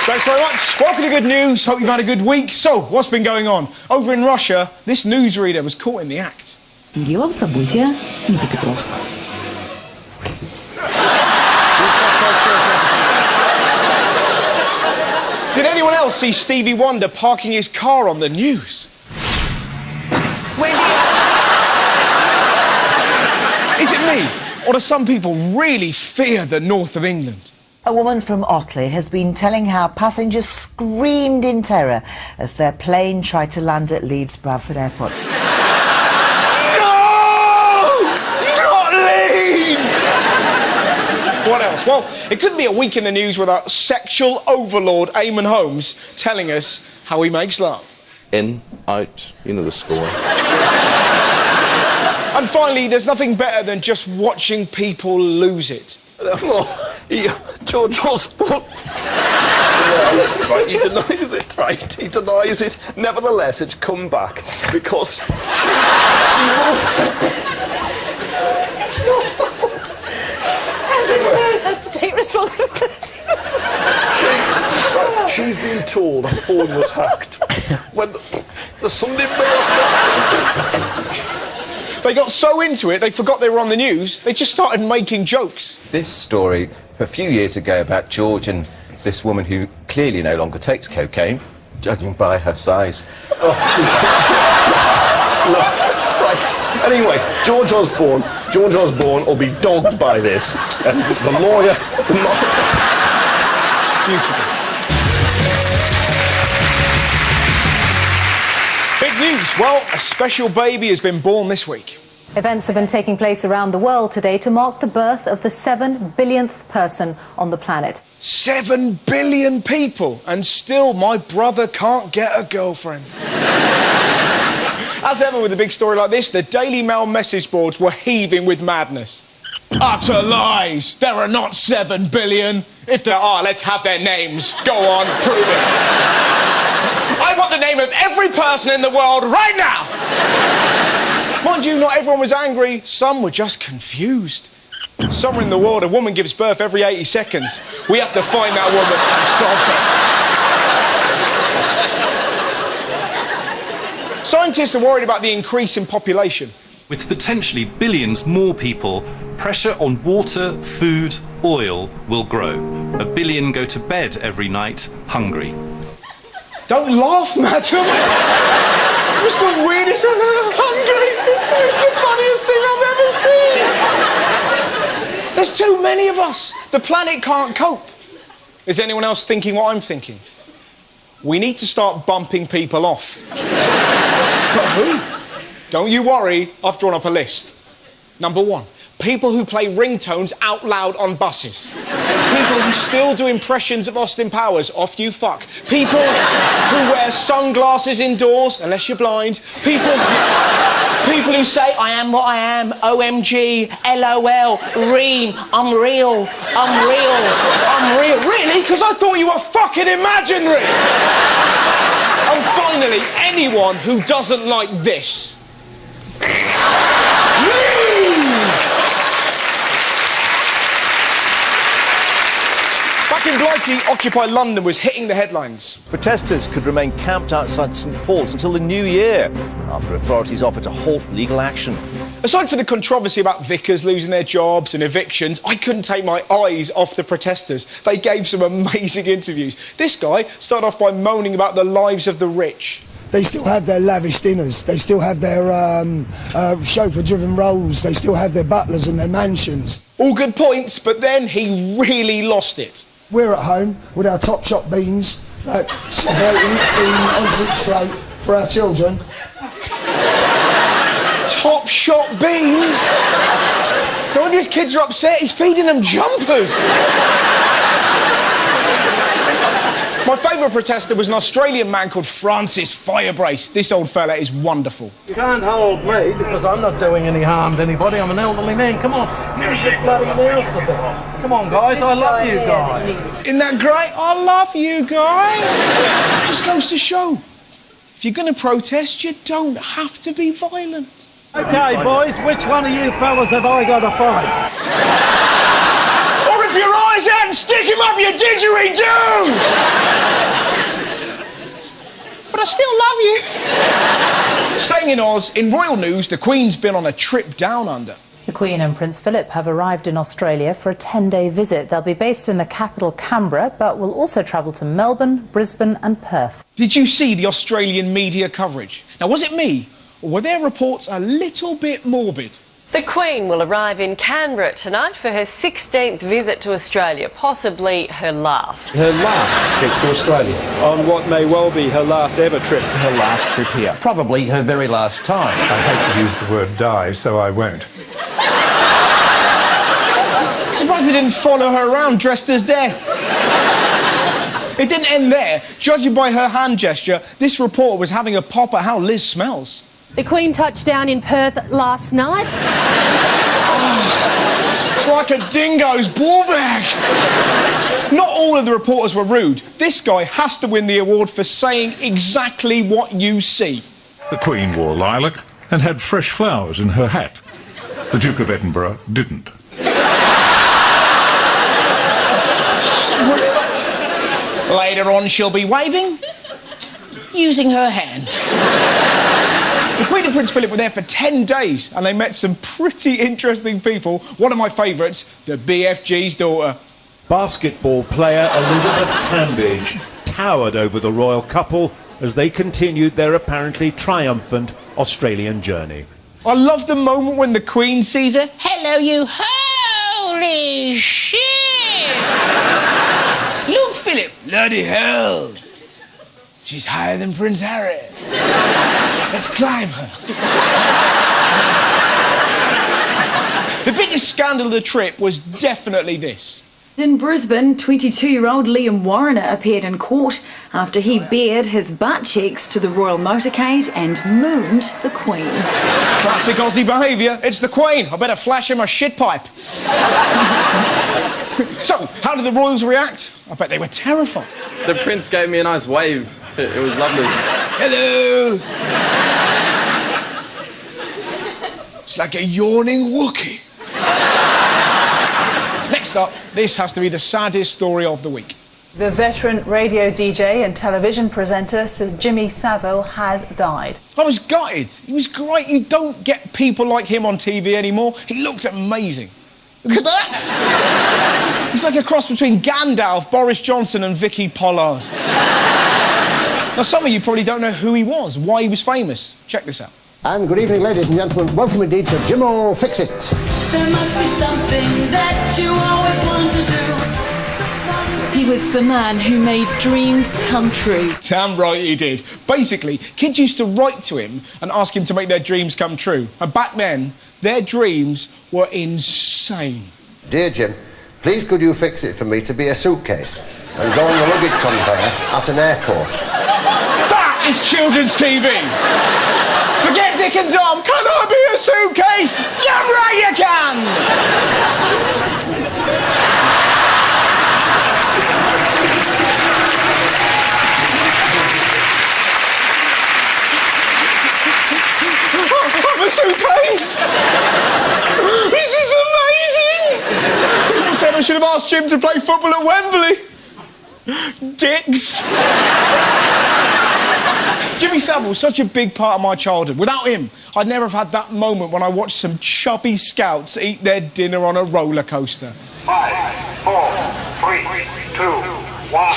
Thanks very much. Welcome to Good News. Hope you've had a good week. So, what's been going on? Over in Russia, this newsreader was caught in the act. Дело в события Днепропетровск. Did anyone else see Stevie Wonder parking his car on the news? Is it me? Or do some people really fear the north of England? A woman from Otley has been telling how passengers screamed in terror as their plane tried to land at Leeds Bradford Airport. No! Not Leeds! What else? Well, it couldn't be a week in the news without sexual overlord Eamon Holmes telling us how he makes love. In, out, you know the score. And finally, there's nothing better than just watching people lose it. George Osborne. Right, he denies it, right? He denies it. Nevertheless, it's come back because has to take responsibility. she's been told her phone was hacked when the Sunday Mail. They got so into it, they forgot they were on the news. They just started making jokes. This story a few years ago about George and this woman who clearly no longer takes cocaine, judging by her size. Oh, look, right. Anyway, George Osborne will be dogged by this. And the lawyer... Beautiful. Big news. Well, a special baby has been born this week. Events have been taking place around the world today to mark the birth of the 7 billionth person on the planet. 7 billion people, and still my brother can't get a girlfriend. As ever with a big story like this, the Daily Mail message boards were heaving with madness. Utter lies! There are not 7 billion. If there are, let's have their names. Go on, prove it. I want the name of every person in the world right now! Mind you, not everyone was angry. Some were just confused. Somewhere in the world, a woman gives birth every 80 seconds. We have to find that woman and stop her. Scientists are worried about the increase in population. With potentially billions more people, pressure on water, food, oil will grow. 1 billion go to bed every night hungry. Don't laugh, madam. It's the weirdest I've ever hungry. It's the funniest thing I've ever seen. There's too many of us. The planet can't cope. Is anyone else thinking what I'm thinking? We need to start bumping people off. But who? Don't you worry, I've drawn up a list. Number 1, people who play ringtones out loud on buses. People who still do impressions of Austin Powers, off you fuck. People who wear sunglasses indoors, unless you're blind. People who say, I am what I am, OMG, LOL, Ream, I'm real. Really? Because I thought you were fucking imaginary. And finally, anyone who doesn't like this. Back in Blighty, Occupy London was hitting the headlines. Protesters could remain camped outside St Paul's until the new year, after authorities offered to halt legal action. Aside from the controversy about vicars losing their jobs and evictions, I couldn't take my eyes off the protesters. They gave some amazing interviews. This guy started off by moaning about the lives of the rich. They still have their lavish dinners, they still have their chauffeur-driven rolls, they still have their butlers and their mansions. All good points, but then he really lost it. We're at home with our top shop beans, separating each bean onto each plate for our children. Top shop beans? No wonder his kids are upset, he's feeding them jumpers. My favourite protester was an Australian man called Francis Firebrace. This old fella is wonderful. You can't hold me because I'm not doing any harm to anybody. I'm an elderly man. Come on, here's your bloody nails a bit. Come on, guys, I love you guys. Isn't that great? I love you guys. Just goes to show, if you're going to protest, you don't have to be violent. OK, boys, which one of you fellas have I got to fight? Or if your eyes out and stick him up your didgeridoo! still love you. Staying in Oz, in royal news, the Queen's been on a trip down under. The Queen and Prince Philip have arrived in Australia for a 10-day visit. They'll be based in the capital, Canberra, but will also travel to Melbourne, Brisbane and Perth. Did you see the Australian media coverage? Now, was it me, or were their reports a little bit morbid? The Queen will arrive in Canberra tonight for her 16th visit to Australia, possibly her last. Her last trip to Australia, on what may well be her last ever trip. Her last trip here. Probably her very last time. I hate to use the word die, so I won't. Surprised they didn't follow her around dressed as death. It didn't end there. Judging by her hand gesture, this reporter was having a pop at how Liz smells. The Queen touched down in Perth last night. It's like a dingo's ball bag. Not all of the reporters were rude. This guy has to win the award for saying exactly what you see. The Queen wore lilac and had fresh flowers in her hat. The Duke of Edinburgh didn't. Later on, she'll be waving, using her hand. The Queen and Prince Philip were there for 10 days and they met some pretty interesting people. One of my favourites, the BFG's daughter. Basketball player Elizabeth Cambridge towered over the royal couple as they continued their apparently triumphant Australian journey. I love the moment when the Queen sees her. Hello, you holy shit! Look, Philip, bloody hell. She's higher than Prince Harry. Let's climb her. The biggest scandal of the trip was definitely this. In Brisbane, 22-year-old Liam Warrener appeared in court after he bared his butt cheeks to the royal motorcade and mooned the Queen. Classic Aussie behaviour. It's the Queen. I better flash him a shit pipe. So, how did the royals react? I bet they were terrified. The Prince gave me a nice wave. It was lovely. Hello. It's like a yawning Wookiee. Next up, this has to be the saddest story of the week. The veteran radio DJ and television presenter Sir Jimmy Savile has died. I was gutted. He was great. You don't get people like him on TV anymore. He looked amazing. Look at that. He's like a cross between Gandalf, Boris Johnson and Vicky Pollard. Now, some of you probably don't know who he was, why he was famous. Check this out. And good evening, ladies and gentlemen. Welcome indeed to Jimmo Fix It. There must be something that you always want to do. He was the man who made dreams come true. Damn right he did. Basically, kids used to write to him and ask him to make their dreams come true. And back then, their dreams were insane. Dear Jim, please could you fix it for me to be a suitcase and go on the luggage conveyor at an airport? That is children's TV. Forget Dick and Dom. Can I be a suitcase? Damn right you can. I'm a suitcase. This is amazing. People said I should have asked Jim to play football at Wembley. Dicks. Jimmy Savile was such a big part of my childhood. Without him, I'd never have had that moment when I watched some chubby scouts eat their dinner on a roller coaster. 5, 4, 3, 2, 1.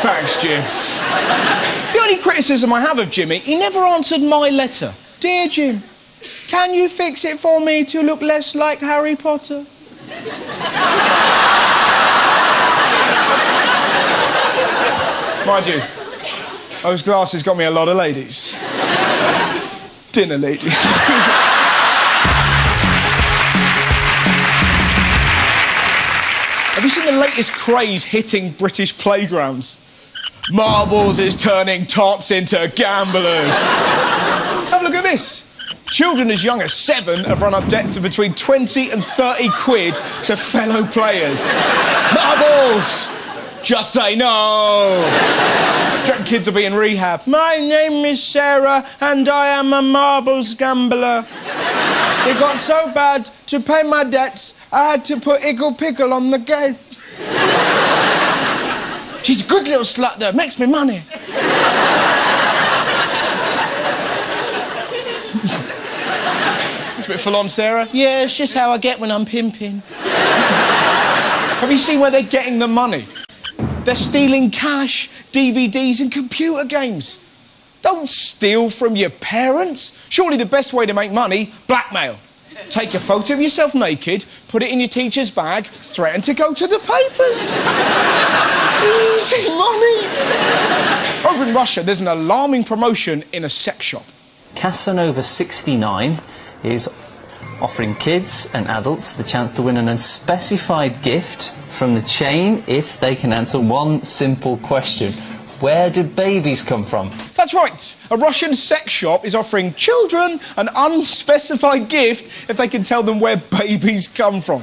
Thanks, Jim. The only criticism I have of Jimmy, he never answered my letter. Dear Jim, can you fix it for me to look less like Harry Potter? Mind you, those glasses got me a lot of ladies. Dinner ladies. Have you seen the latest craze hitting British playgrounds? Marbles is turning tots into gamblers. Have a look at this. Children as young as 7 have run up debts of between 20 and 30 quid to fellow players. Marbles! Just say no. Do you reckon kids will be in rehab? My name is Sarah and I am a marbles gambler. It got so bad, to pay my debts, I had to put Ickle Pickle on the gate. She's a good little slut, though. Makes me money. It's a bit full on, Sarah. Yeah, it's just how I get when I'm pimping. Have you seen where they're getting the money? They're stealing cash, DVDs and computer games. Don't steal from your parents. Surely the best way to make money, blackmail. Take a photo of yourself naked, put it in your teacher's bag, threaten to go to the papers. Easy money. Over in Russia, there's an alarming promotion in a sex shop. Casanova 69 is offering kids and adults the chance to win an unspecified gift from the chain if they can answer one simple question. Where do babies come from? That's right. A Russian sex shop is offering children an unspecified gift if they can tell them where babies come from.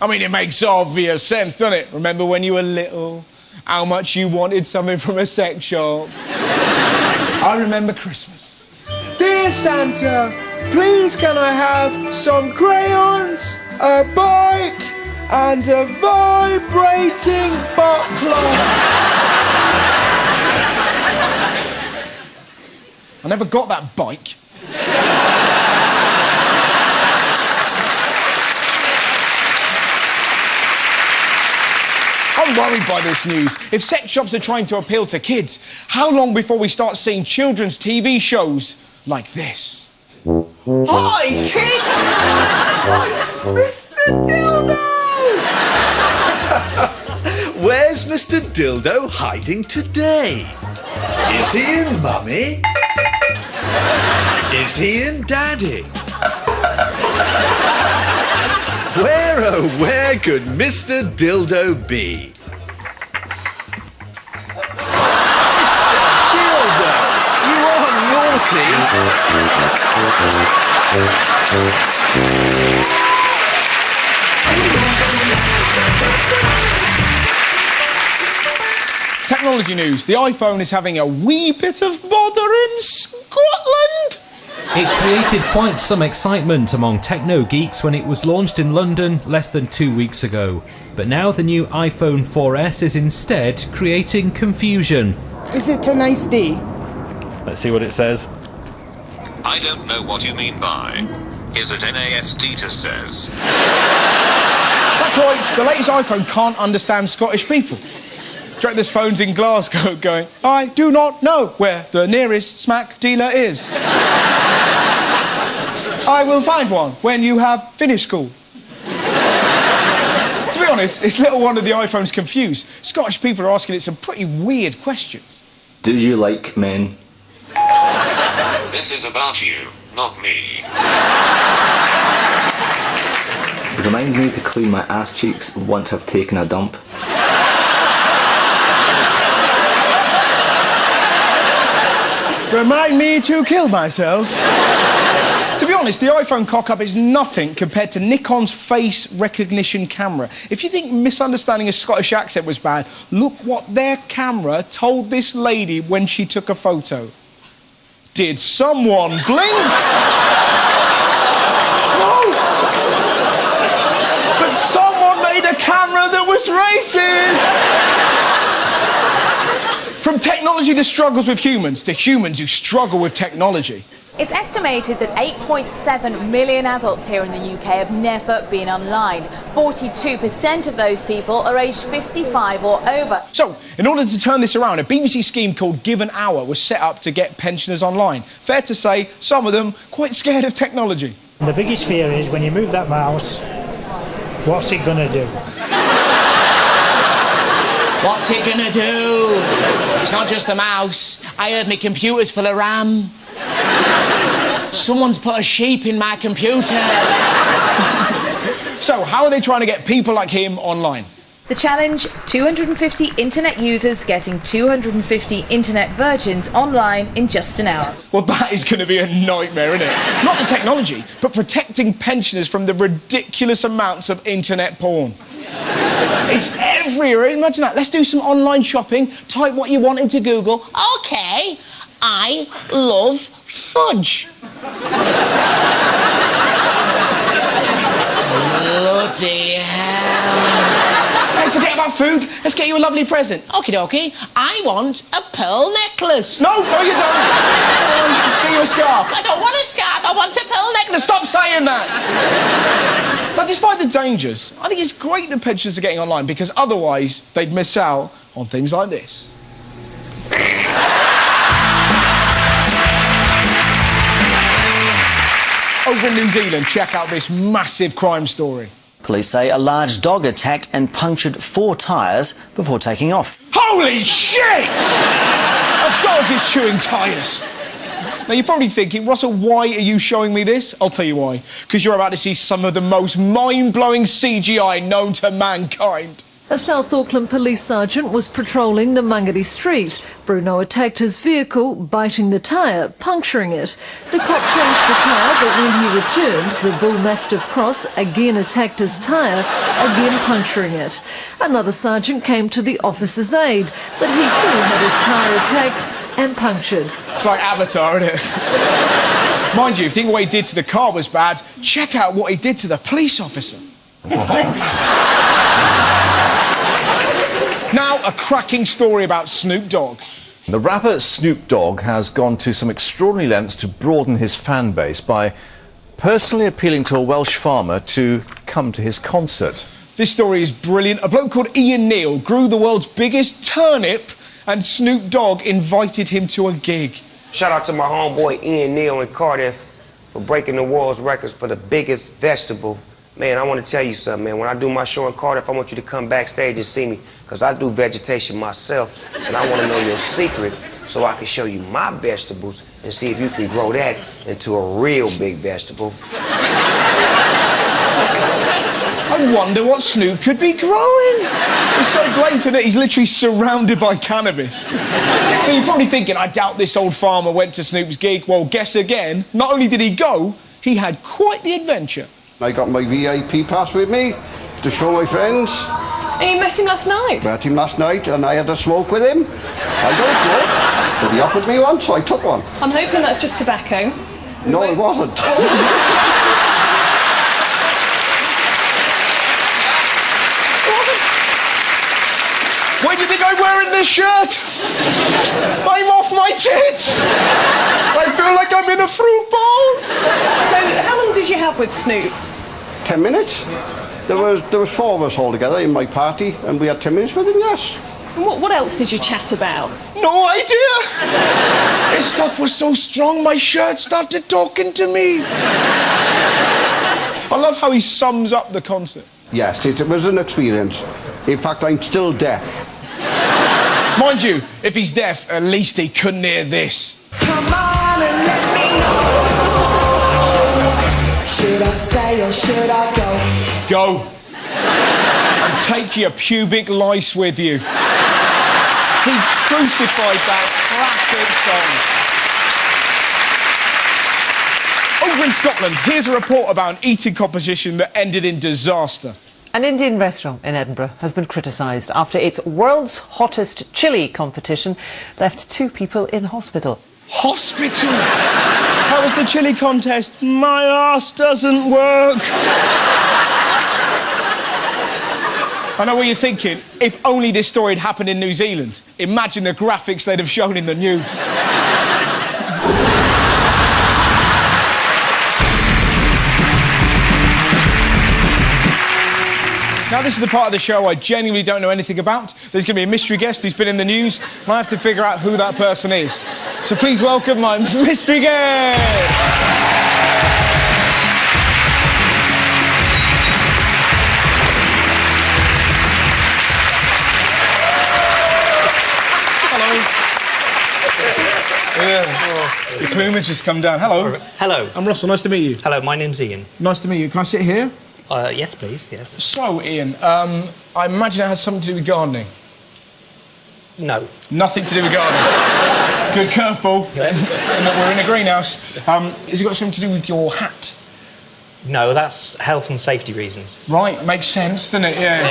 I mean, it makes obvious sense, doesn't it? Remember when you were little, how much you wanted something from a sex shop? I remember Christmas. Dear Santa, please can I have some crayons, a bike, and a vibrating butt plug? I never got that bike. I'm worried by this news. If sex shops are trying to appeal to kids, how long before we start seeing children's TV shows like this? Hi, kids! I'm Mr. Dildo! Where's Mr. Dildo hiding today? Is he in Mummy? Is he in Daddy? Where, oh, where could Mr. Dildo be? Mr. Dildo, you are naughty. Technology news. The iPhone is having a wee bit of bother in Scotland. It created quite some excitement among techno geeks when it was launched in London less than 2 weeks ago. But now the new iPhone 4S is instead creating confusion. Is it a nice day? Let's see what it says. I don't know what you mean by... Is it NASD to says? That's right, the latest iPhone can't understand Scottish people. Direct this phone's in Glasgow going, I do not know where the nearest smack dealer is. I will find one when you have finished school. To be honest, it's little wonder the iPhone's confused. Scottish people are asking it some pretty weird questions. Do you like men? This is about you, not me. Remind me to clean my ass cheeks once I've taken a dump. Remind me to kill myself. To be honest, the iPhone cock-up is nothing compared to Nikon's face recognition camera. If you think misunderstanding a Scottish accent was bad, look what their camera told this lady when she took a photo. Did someone blink? No! But someone made a camera that was racist! From technology that struggles with humans to humans who struggle with technology. It's estimated that 8.7 million adults here in the UK have never been online. 42% of those people are aged 55 or over. So, in order to turn this around, a BBC scheme called Give an Hour was set up to get pensioners online. Fair to say, some of them quite scared of technology. The biggest fear is when you move that mouse, what's it going to do? What's it going to do? It's not just the mouse. I heard my computer's full of RAM. Someone's put a sheep in my computer. So, how are they trying to get people like him online? The challenge, 250 internet users getting 250 internet virgins online in just an hour. Well, that is going to be a nightmare, isn't it? Not the technology, but protecting pensioners from the ridiculous amounts of internet porn. It's everywhere. Imagine that. Let's do some online shopping. Type what you want into Google. OK, I love fudge. Bloody hell. Hey, forget about food. Let's get you a lovely present. Okie dokie. I want a pearl necklace. No, you don't. Let's get you a scarf. I don't want a scarf. I want a pearl necklace. Stop saying that. But despite the dangers, I think it's great that pensioners are getting online because otherwise they'd miss out on things like this. Over in New Zealand, check out this massive crime story. Police say a large dog attacked and punctured 4 tyres before taking off. Holy shit! A dog is chewing tyres. Now, you're probably thinking, Russell, why are you showing me this? I'll tell you why. Because you're about to see some of the most mind-blowing CGI known to mankind. A South Auckland police sergeant was patrolling the Mangere Street. Bruno attacked his vehicle, biting the tyre, puncturing it. The cop changed the tyre, but when he returned, the Bull Mastiff Cross again attacked his tyre, again puncturing it. Another sergeant came to the officer's aid, but he too had his tyre attacked and punctured. It's like Avatar, isn't it? Mind you, if you think what he did to the car was bad, check out what he did to the police officer. Now, a cracking story about Snoop Dogg. The rapper Snoop Dogg has gone to some extraordinary lengths to broaden his fan base by personally appealing to a Welsh farmer to come to his concert. This story is brilliant. A bloke called Ian Neal grew the world's biggest turnip and Snoop Dogg invited him to a gig. Shout out to my homeboy Ian Neal in Cardiff for breaking the world's records for the biggest vegetable. Man, I want to tell you something, man. When I do my show in Cardiff, I want you to come backstage and see me, because I do vegetation myself, and I want to know your secret so I can show you my vegetables and see if you can grow that into a real big vegetable. I wonder what Snoop could be growing. It's so blatant that he's literally surrounded by cannabis. So you're probably thinking, I doubt this old farmer went to Snoop's gig. Well, guess again. Not only did he go, he had quite the adventure. I got my VIP pass with me to show my friends. And you met him last night? Met him last night and I had a smoke with him. I don't smoke, but he offered me one, so I took one. I'm hoping that's just tobacco. No, it wasn't. Why do you think I'm wearing this shirt? I'm off my tits. I feel like I'm in a fruit bowl. So, how long did you have with Snoop? 10 minutes. There was 4 of us all together in my party, and we had 10 minutes with him, yes. And what else did you chat about? No idea. His stuff was so strong, my shirt started talking to me. I love how he sums up the concert. Yes, it was an experience. In fact, I'm still deaf. Mind you, if he's deaf, at least he couldn't hear this. Come on and let me know. Should I stay or should I go? Go. And take your pubic lice with you. He crucified that classic song. Over in Scotland, here's a report about an eating competition that ended in disaster. An Indian restaurant in Edinburgh has been criticised after its world's hottest chilli competition left 2 people in hospital. Hospital? How was the chilli contest? My arse doesn't work. I know what you're thinking. If only this story had happened in New Zealand. Imagine the graphics they'd have shown in the news. Now, this is the part of the show I genuinely don't know anything about. There's going to be a mystery guest who's been in the news, and I have to figure out who that person is. So please welcome my mystery guest! Hello. Yeah. The plumage has come down. Hello. Hello. I'm Russell. Nice to meet you. Hello, my name's Ian. Nice to meet you. Can I sit here? Yes, please, yes. So, Ian, I imagine it has something to do with gardening. No. Nothing to do with gardening. Good curveball. Yeah. We're in a greenhouse. Has it got something to do with your hat? No, that's health and safety reasons. Right, makes sense, doesn't it? Yeah.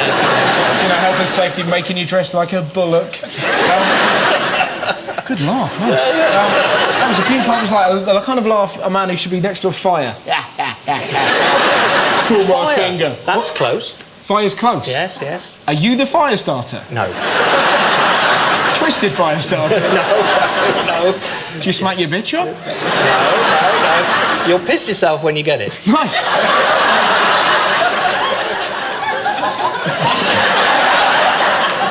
You know, health and safety making you dress like a bullock. Good laugh, nice. That was a beautiful. That was like a kind of laugh a man who should be next to a fire. Pull my finger. That's close. Fire's close? Yes, yes. Are you the fire starter? No. Twisted fire starter? No. Do you smack your bitch up? No. You'll piss yourself when you get it. Nice.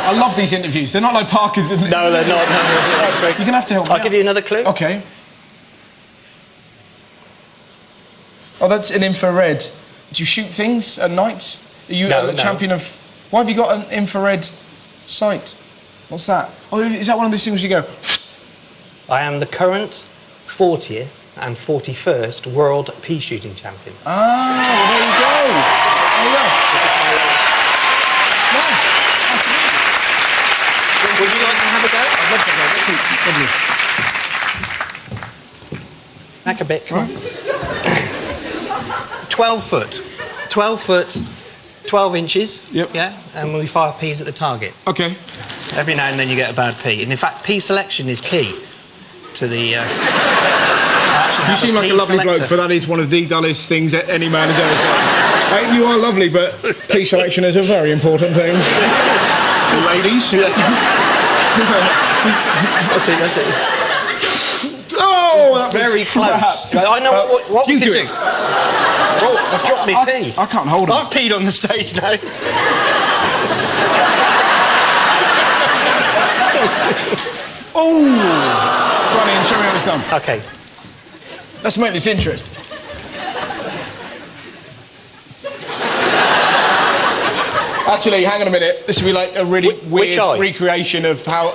I love these interviews. They're not like Parkinson's. No, they're not. No. You're going to have to help me I'll give you another clue. OK. Oh, that's an infrared. Do you shoot things at night? Are you a champion of... Why have you got an infrared sight? What's that? Oh, is that one of those things you go... I am the current 40th and 41st world pea shooting champion. Ah, well, there you go. There you go. Would you like to have a go? I'd love to go. Back a bit, come on. 12 foot. 12 foot, 12 inches. Yep. Yeah, and we fire peas at the target. OK. Every now and then you get a bad pea. And in fact, pea selection is key to the... You seem like a lovely bloke, but that is one of the dullest things that any man has ever said. You are lovely, but pea selection is a very important thing. Ladies. That's it. Oh, that very was close. crap. I know what you we could do. Oh, I've dropped me pea. I can't hold it. I've peed on the stage now. Oh! Go on in, show me how it's done. OK. Let's make this interesting. Actually, hang on a minute. This would be like a really weird recreation of how...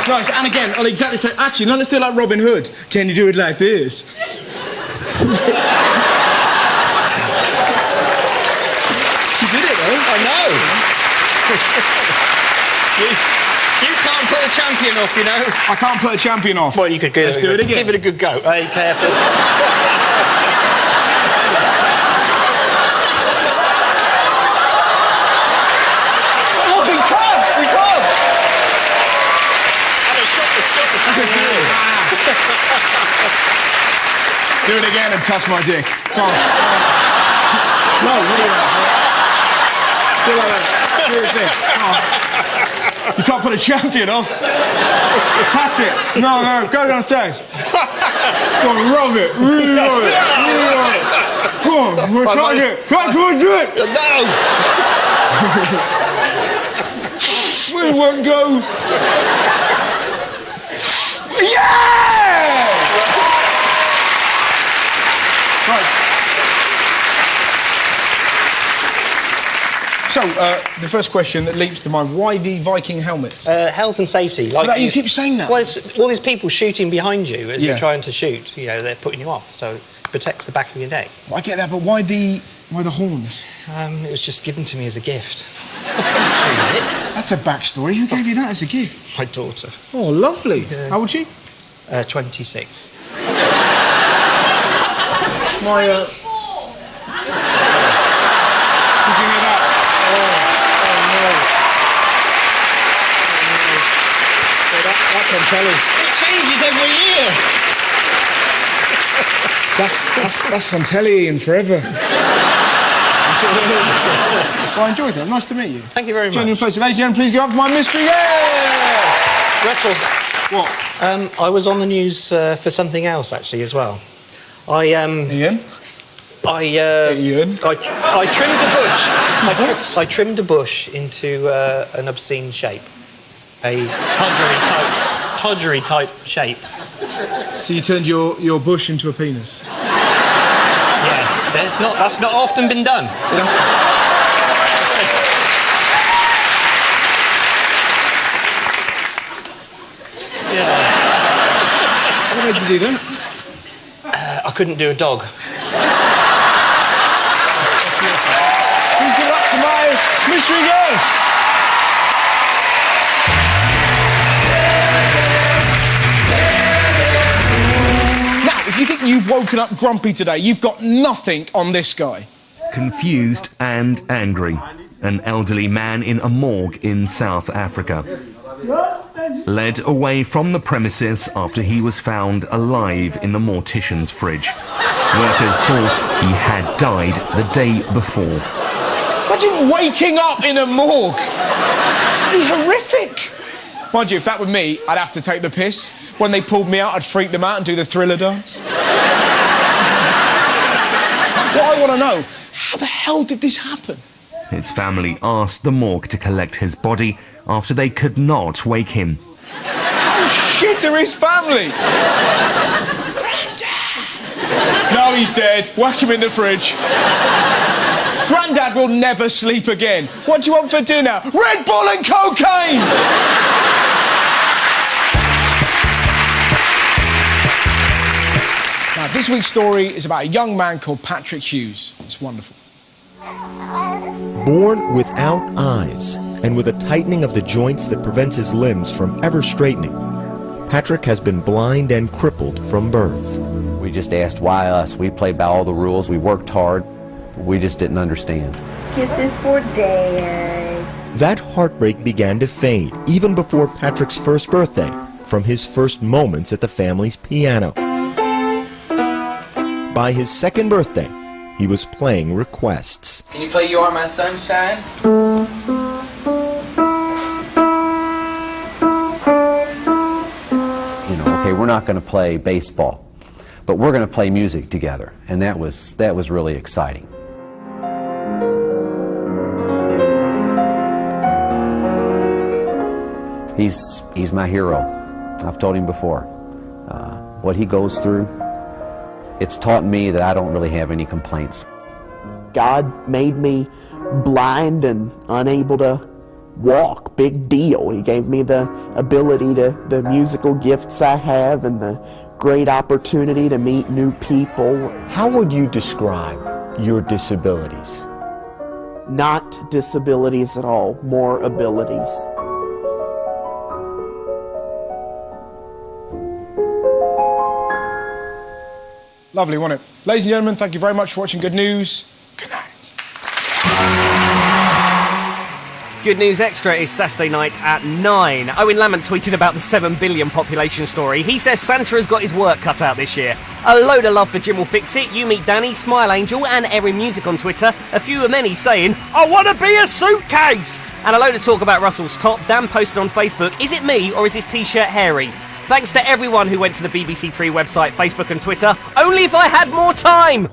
Nice, and again, on exactly the same. Actually, no, let's do it like Robin Hood. Can you do it like this? She did it, though. I know. you can't put a champion off, you know. I can't put a champion off. Well, you could go. Let's do it again. Give it a good go. Hey, careful. Oh, he can't! He can't! Do it again and touch my dick. Come on. No, what do you want? Do like that. Do it again. Come on. You can't put a champion off. Touch it. No, go downstairs. Go on, rub it. Really rub it. Really rub it. Come on, we're trying it. Come on, do it. No! It won't go. Yeah! Right. So, the first question that leaps to mind, why the Viking helmet? Health and safety. Like you keep saying that. Well, all these people shooting behind you as you're trying to shoot, you know, they're putting you off, so it protects the back of your neck. Well, I get that, but why the horns? It was just given to me as a gift. That's a backstory. Who gave you that as a gift? My daughter. Oh, lovely. Yeah. How old is she? 26. My, Did you hear that? That's on telly. It changes every year. That's on telly and forever. Well, I enjoyed that. Nice to meet you. Thank you very much. Genuine pleasure. Ladies and gentlemen, please give up for my mystery guest! Russell. What? I was on the news for something else, actually, as well. Ian? Ian? I trimmed a bush. I trimmed a bush into an obscene shape. A todgery type shape. So you turned your bush into a penis? Yes, that's not often been done. Yeah. What made you do that? I couldn't do a dog. Who Mystery guest. Now, if you think you've woken up grumpy today, you've got nothing on this guy. Confused and angry. An elderly man in a morgue in South Africa. Led away from the premises after he was found alive in the mortician's fridge. Workers thought he had died the day before. Imagine waking up in a morgue. It'd be horrific. Mind you, if that were me, I'd have to take the piss. When they pulled me out, I'd freak them out and do the Thriller dance. What I want to know, how the hell did this happen? His family asked the morgue to collect his body after they could not wake him. How shit are his family? No, he's dead. Whack him in the fridge. Grandad will never sleep again. What do you want for dinner? Red Bull and cocaine! Now, this week's story is about a young man called Patrick Hughes. It's wonderful. Born without eyes and with a tightening of the joints that prevents his limbs from ever straightening, Patrick has been blind and crippled from birth. We just asked, why us? We played by all the rules, we worked hard, we just didn't understand. Kisses for Dad. That heartbreak began to fade even before Patrick's first birthday, from his first moments at the family's piano. By his second birthday, he was playing requests. Can you play You Are My Sunshine? You know, okay, we're not going to play baseball, but we're going to play music together, and that was really exciting. He's my hero. I've told him before. What he goes through, it's taught me that I don't really have any complaints. God made me blind and unable to walk. Big deal. He gave me the ability to, the musical gifts I have and the great opportunity to meet new people. How would you describe your disabilities? Not disabilities at all, more abilities. Lovely, wasn't it? Ladies and gentlemen, thank you very much for watching Good News. Good night. Good News Extra is Saturday night at 9. Owen Lamont tweeted about the 7 billion population story. He says Santa has got his work cut out this year. A load of love for Jim Will Fix It, You Meet Danny, Smile Angel and Erin Music on Twitter. A few of many saying, I want to be a suitcase! And a load of talk about Russell's top. Dan posted on Facebook, is it me or is his t-shirt hairy? Thanks to everyone who went to the BBC Three website, Facebook and Twitter. Only if I had more time!